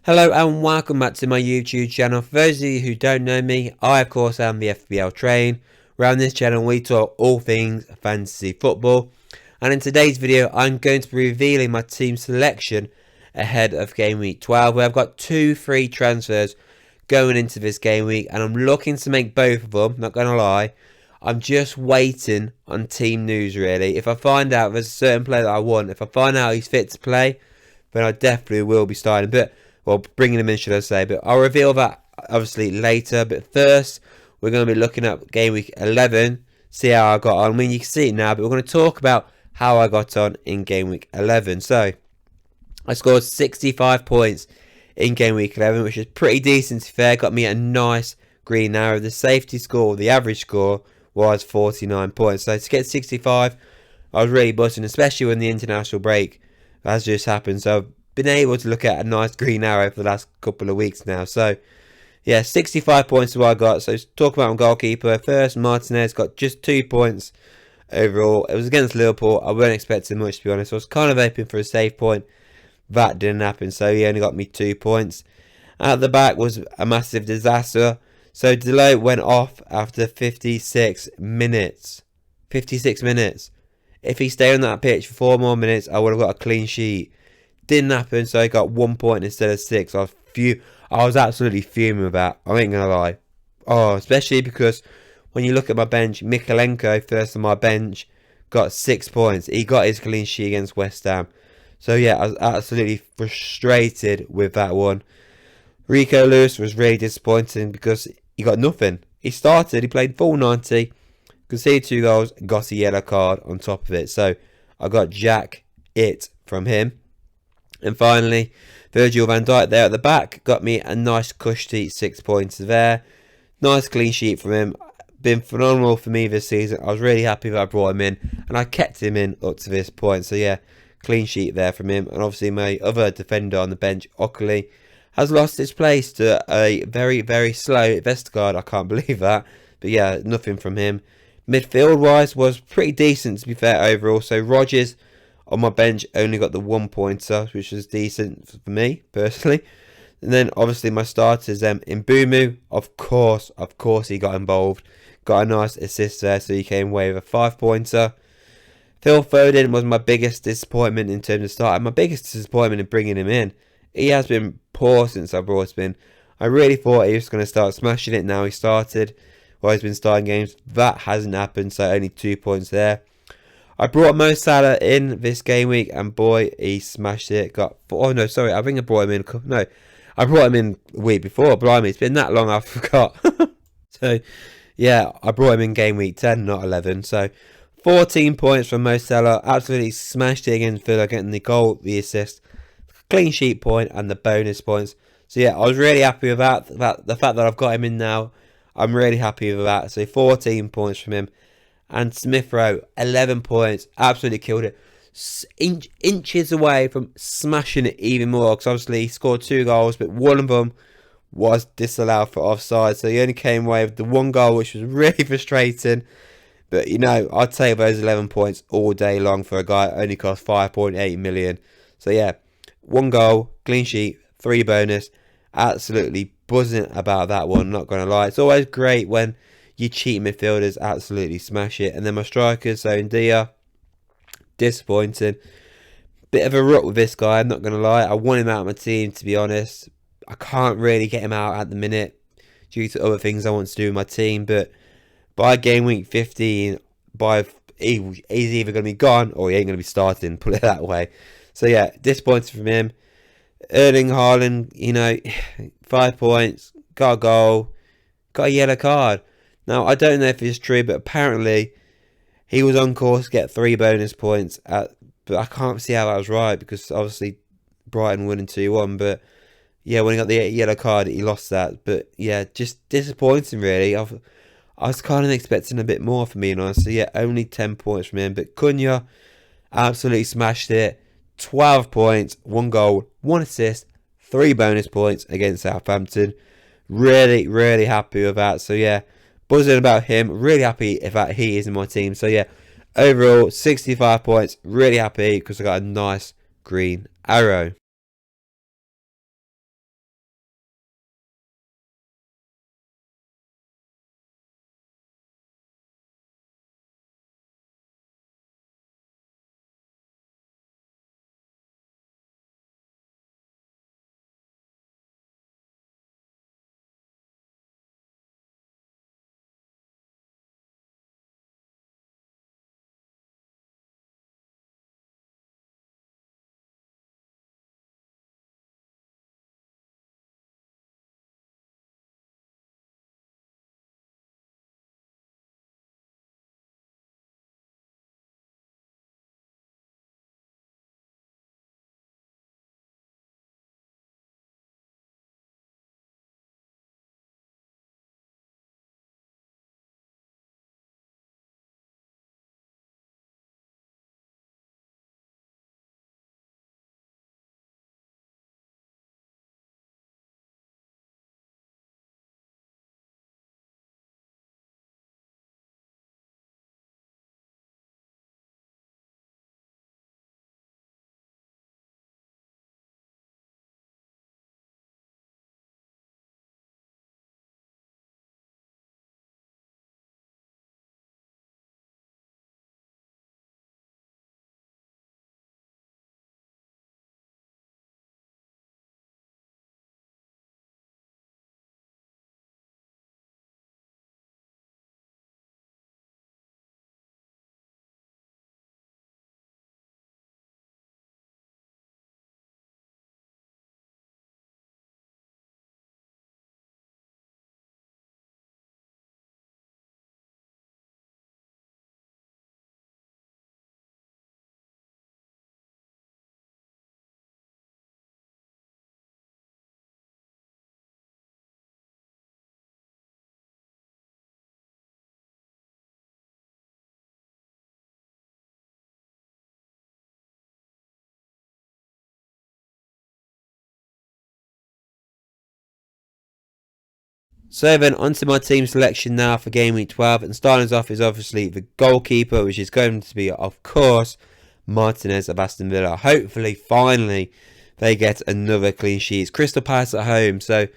Hello and welcome back to my YouTube channel. For those of you who don't know me, I of course am the FPL train. Around this channel we talk all things fantasy football. And in today's video I'm going to be revealing my team selection ahead of game week 12, where I've got 2 free transfers going into this game week, and I'm looking to make both of them, not gonna lie. I'm just waiting on team news really. If I find out there's a certain player that I want, if I find out he's fit to play, then I definitely will be starting. Well, bringing him in, should I say. But I'll reveal that obviously later. But first, we're going to be looking at game week 11, see how I got on. I mean, you can see it now, but we're going to talk about how I got on in game week 11. So, I scored 65 points in game week 11, which is pretty decent to be fair. Got me a nice green arrow. The safety score, the average score, was 49 points. So, to get 65, I was really buzzing, especially when the international break has just happened. So, been able to look at a nice green arrow for the last couple of weeks now. So yeah, 65 points is what I got. So talk about my goalkeeper first. Martinez got just 2 points overall. It was against Liverpool. I weren't expecting much, to be honest. I was kind of hoping for a save point. That didn't happen, so he only got me 2 points. At the back was a massive disaster. So Deloitte went off after 56 minutes. 56 minutes. If he stayed on that pitch for 4 more minutes, I would have got a clean sheet. Didn't happen, so I got 1 point instead of 6. I was absolutely fuming with that. I ain't gonna lie. Oh, especially because when you look at my bench, Mikalenko, first on my bench, got 6 points. He got his clean sheet against West Ham. So yeah, I was absolutely frustrated with that one. Rico Lewis was really disappointing because he got nothing. He started, he played full 90, conceded 2 goals, got a yellow card on top of it. So I got Jack it from him. And finally, Virgil van Dijk there at the back got me a nice cushy 6 points there. Nice clean sheet from him. Been phenomenal for me this season. I was really happy that I brought him in, and I kept him in up to this point. So yeah, clean sheet there from him. And obviously my other defender on the bench, Ockley, has lost his place to a very, very slow Vestergaard. I can't believe that. But yeah, nothing from him. Midfield wise was pretty decent, to be fair, overall. So Rodgers on my bench only got the 1 pointer, which was decent for me personally. And then obviously my starters, in Mbumo, of course he got involved. Got a nice assist there, so he came away with a 5 pointer. Phil Foden was my biggest disappointment in terms of starting. My biggest disappointment in bringing him in. He has been poor since I brought him in. I really thought he was going to start smashing it. Now he started. Well, he's been starting games. That hasn't happened, so only 2 points there. I brought Mo Salah in this game week, and boy, he smashed it. Oh no, sorry, I think I brought him in. No, I brought him in a week before. Blimey, it's been that long, I forgot. So, yeah, I brought him in game week 10, not 11. So, 14 points from Mo Salah. Absolutely smashed it against Villa, getting the goal, the assist, clean sheet point, and the bonus points. So, yeah, I was really happy with that. The fact that I've got him in now, I'm really happy with that. So, 14 points from him. And Smith Rowe, 11 points. Absolutely killed it. Inches away from smashing it even more. Because obviously he scored 2 goals. But one of them was disallowed for offside. So he only came away with the 1 goal, which was really frustrating. But, you know, I'd take those 11 points all day long for a guy that only cost 5.8 million. So, yeah, 1 goal, clean sheet, 3 bonus. Absolutely buzzing about that one, not going to lie. It's always great when you cheat midfielders absolutely smash it. And then my strikers, so India, disappointing. Bit of a rut with this guy, I'm not going to lie. I want him out of my team, to be honest. I can't really get him out at the minute due to other things I want to do with my team. But by game week 15, he's either going to be gone or he ain't going to be starting, put it that way. So yeah, disappointed from him. Erling Haaland, you know, 5 points, got a goal, got a yellow card. Now, I don't know if it's true, but apparently he was on course to get 3 bonus points. But I can't see how that was right because obviously Brighton winning 2-1. But yeah, when he got the yellow card, he lost that. But yeah, just disappointing really. I was kind of expecting a bit more from me, and honestly, yeah, only 10 points from him. But Cunha absolutely smashed it. 12 points, 1 goal, 1 assist, 3 bonus points against Southampton. Really, really happy with that. So yeah, buzzing about him. Really happy if that he is in my team. So yeah, overall 65 points. Really happy because I got a nice green arrow. So then onto my team selection now for game week 12, and starting us off is obviously the goalkeeper, which is going to be, of course, Martinez of Aston Villa. Hopefully, finally, they get another clean sheet. It's Crystal Palace at home, so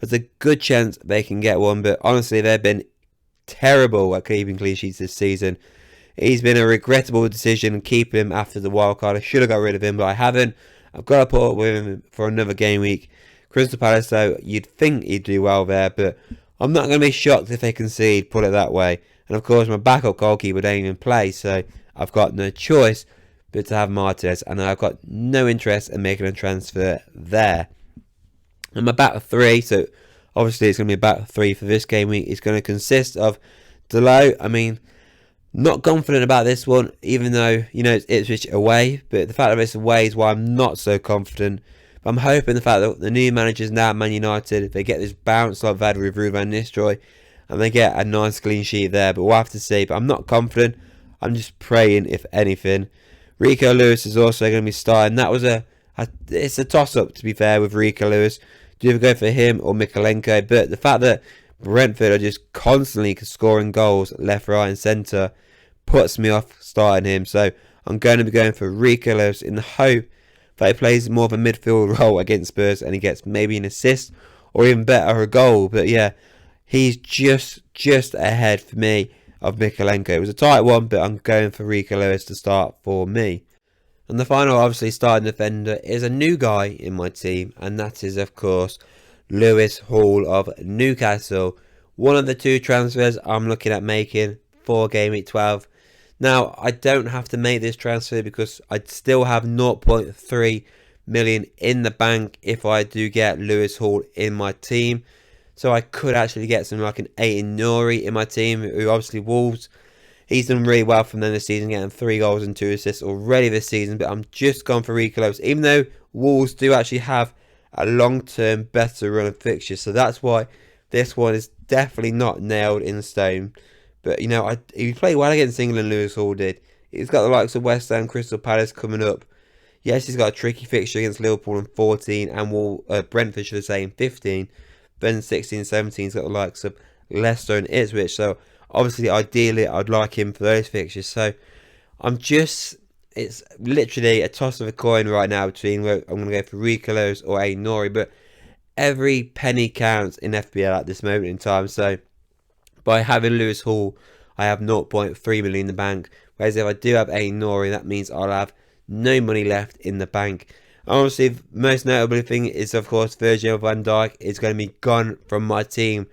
there's a good chance they can get one, but honestly, they've been terrible at keeping clean sheets this season. He's been a regrettable decision keeping him after the wild card. I should have got rid of him, but I haven't. I've got to put up with him for another game week. Crystal Palace, though, you'd think he'd do well there, but I'm not going to be shocked if they concede, put it that way. And of course, my backup goalkeeper don't even play, so I've got no choice but to have Martinez, and I've got no interest in making a transfer there. And my back three, so obviously it's going to be a back three for this game week, is going to consist of Delo. I mean, not confident about this one, even though, you know, it's Ipswich away, but the fact that it's away is why I'm not so confident. But I'm hoping the fact that the new managers now at Man United, they get this bounce like they've had with Ruud van Nistelrooy, and they get a nice clean sheet there, but we'll have to see. But I'm not confident, I'm just praying, if anything. Rico Lewis is also going to be starting. That was it's a toss-up, to be fair, with Rico Lewis. Do you ever go for him or Mikalenko? But the fact that Brentford are just constantly scoring goals left, right and centre puts me off starting him. So I'm going to be going for Rico Lewis in the hope that he plays more of a midfield role against Spurs and he gets maybe an assist or even better, a goal. But yeah, he's just ahead for me of Mikalenko. It was a tight one, but I'm going for Rico Lewis to start for me. And the final, obviously, starting defender is a new guy in my team, and that is, of course, Lewis Hall of Newcastle. One of the two transfers I'm looking at making for Game Week 12. Now, I don't have to make this transfer because I still have 0.3 million in the bank if I do get Lewis Hall in my team. So I could actually get something like an Aiton Nuri in my team, who obviously Wolves, he's done really well from them this season, getting 3 goals and 2 assists already this season. But I'm just gone for Rico Lewis, even though Wolves do actually have a long-term better run of fixtures. So that's why this one is definitely not nailed in stone. But, you know, he played well against England, Lewis Hall did. He's got the likes of West Ham, Crystal Palace coming up. Yes, he's got a tricky fixture against Liverpool in 14 and Brentford, should I say, in 15. Then 16-17, he's got the likes of Leicester and Ipswich. So obviously, ideally, I'd like him for those fixtures. So it's literally a toss of a coin right now between whether I'm going to go for Ricolos or Aït-Nouri, but every penny counts in FPL at this moment in time. So by having Lewis Hall, I have 0.3 million in the bank. Whereas if I do have Aït-Nouri, that means I'll have no money left in the bank. Honestly, the most notable thing is, of course, Virgil van Dijk is going to be gone from my team.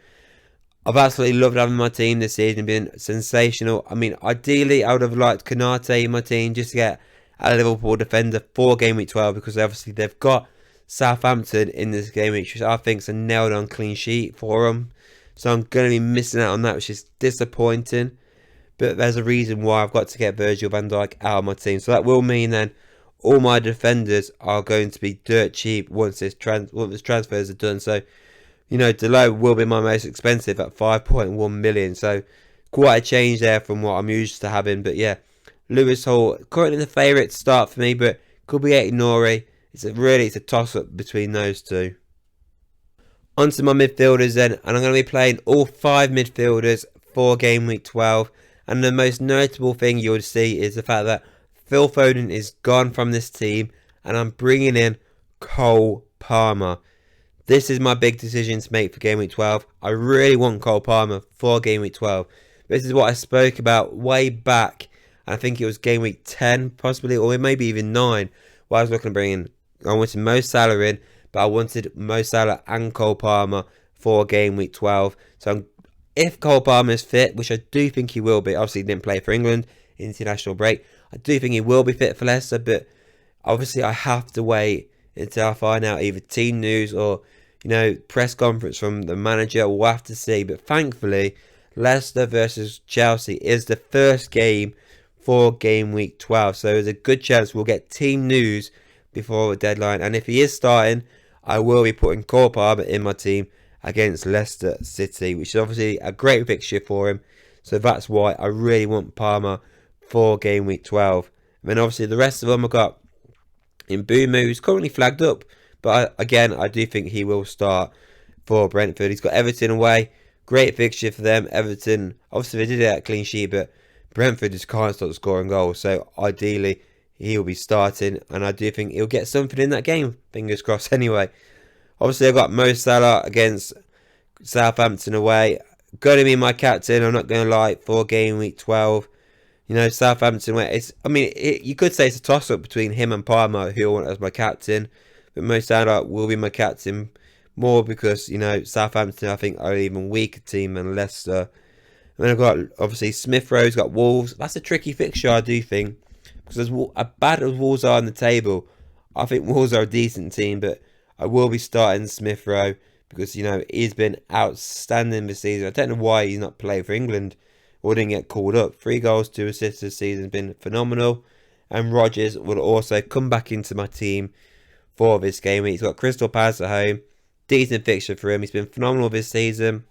I've absolutely loved having my team this season. Been sensational. I mean, ideally, I would have liked Konate in my team just to get a Liverpool defender for game week 12, because obviously they've got Southampton in this game, which I think is a nailed on clean sheet for them. So I'm going to be missing out on that, which is disappointing. But there's a reason why I've got to get Virgil van Dijk out of my team. So that will mean then all my defenders are going to be dirt cheap once this transfers are done. So, you know, Delo will be my most expensive at 5.1 million. So quite a change there from what I'm used to having. But yeah, Lewis Hall currently the favourite to start for me, but could be Aït-Nouri. It's a toss-up between those two. Onto my midfielders then, and I'm going to be playing all 5 midfielders for game week 12. And the most notable thing you'll see is the fact that Phil Foden is gone from this team, and I'm bringing in Cole Palmer. This is my big decision to make for game week 12. I really want Cole Palmer for game week 12. This is what I spoke about way back. I think it was game week 10 possibly, or maybe even 9, where I was looking to bring in. I wanted Mo Salah in, but I wanted Mo Salah and Cole Palmer for game week 12. So if Cole Palmer is fit, which I do think he will be, obviously he didn't play for England, international break. I do think he will be fit for Leicester, but obviously I have to wait until I find out either team news or, you know, press conference from the manager. We'll have to see. But thankfully, Leicester versus Chelsea is the first game for game week 12. So there's a good chance we'll get team news before the deadline. And if he is starting, I will be putting Cole Palmer in my team against Leicester City, which is obviously a great fixture for him. So that's why I really want Palmer for game week 12. And then obviously the rest of them I've got in Mbeumo, who's currently flagged up, but again I do think he will start for Brentford. He's got Everton away, great fixture for them. Everton, obviously they did it at clean sheet, but Brentford just can't stop scoring goals, so ideally he'll be starting, and I do think he'll get something in that game, fingers crossed anyway. Obviously I've got Mo Salah against Southampton away, going to be my captain, I'm not going to lie, for game week 12. You know, Southampton, you could say it's a toss-up between him and Palmer, who I want as my captain. But Mo Salah will be my captain more because, you know, Southampton, I think, are an even weaker team than Leicester. And then I've got, obviously, Smith Rowe's got Wolves. That's a tricky fixture, I do think. Because as bad as Wolves are on the table, I think Wolves are a decent team. But I will be starting Smith Rowe because, you know, he's been outstanding this season. I don't know why he's not playing for England or didn't get called up. 3 goals, 2 assists this season has been phenomenal. And Rodgers will also come back into my team for this game. He's got Crystal Palace at home. Decent fixture for him. He's been phenomenal this season.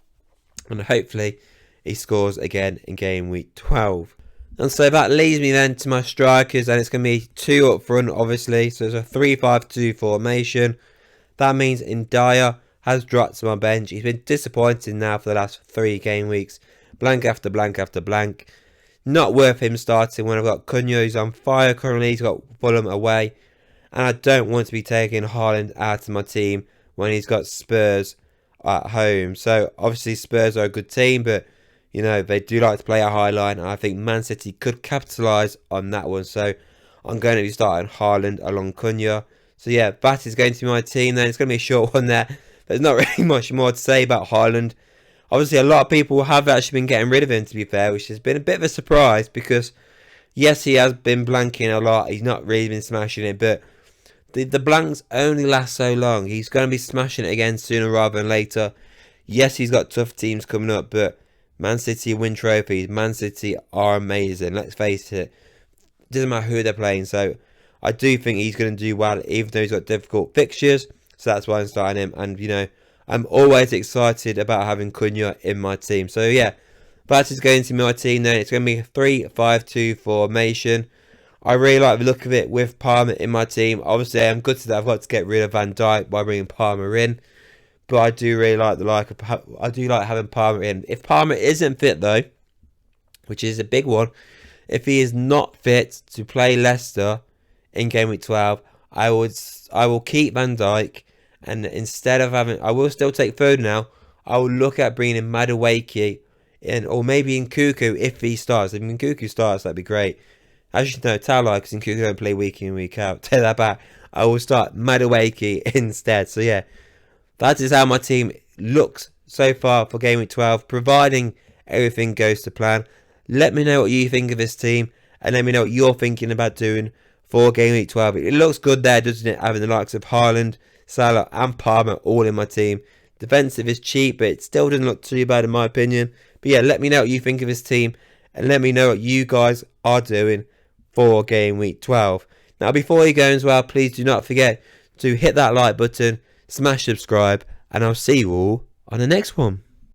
And hopefully he scores again in game week 12. And so that leads me then to my strikers. And it's going to be 2 up front, obviously. So it's a 3-5-2 formation. That means Ndaya has dropped to my bench. He's been disappointing now for the last 3 game weeks. Blank after blank after blank. Not worth him starting when I've got Cunha, who's on fire currently. He's got Fulham away. And I don't want to be taking Haaland out of my team when he's got Spurs at home. So obviously Spurs are a good team, but you know, they do like to play a high line. And I think Man City could capitalise on that one. So I'm going to be starting Haaland along Cunha. So yeah, that is going to be my team then. It's going to be a short one there. There's not really much more to say about Haaland. Obviously, a lot of people have actually been getting rid of him, to be fair, which has been a bit of a surprise because, yes, he has been blanking a lot. He's not really been smashing it, but the blanks only last so long. He's going to be smashing it again sooner rather than later. Yes, he's got tough teams coming up, but Man City win trophies. Man City are amazing, let's face it. Doesn't matter who they're playing, so I do think he's going to do well, even though he's got difficult fixtures. So that's why I'm starting him, and, you know, I'm always excited about having Cunha in my team. So yeah, that is going to be my team then. It's going to be a 3-5-2 formation. I really like the look of it with Palmer in my team. Obviously, I'm good to that. I've got to get rid of Van Dijk by bringing Palmer in. but I do really like I do like having Palmer in. If Palmer isn't fit though, which is a big one, if he is not fit to play Leicester in game week 12, I will keep Van Dijk, and instead of having, I will still take Foden now. I will look at bringing in Madueke in, or maybe in Nkunku if he starts. If Nkunku starts, that'd be great. As you know, Tala, because Nkunku don't play week in week out. Take that back. I will start Madueke instead. So yeah, that is how my team looks so far for game week 12, providing everything goes to plan. Let me know what you think of this team, and let me know what you're thinking about doing for game week 12. It looks good there, doesn't it? Having the likes of Haaland, Salah and Palmer all in my team. Defensive is cheap, but it still doesn't look too bad in my opinion. But yeah, let me know what you think of this team, and let me know what you guys are doing for game week 12. Now, before you go as well, please do not forget to hit that like button, smash subscribe, and I'll see you all on the next one.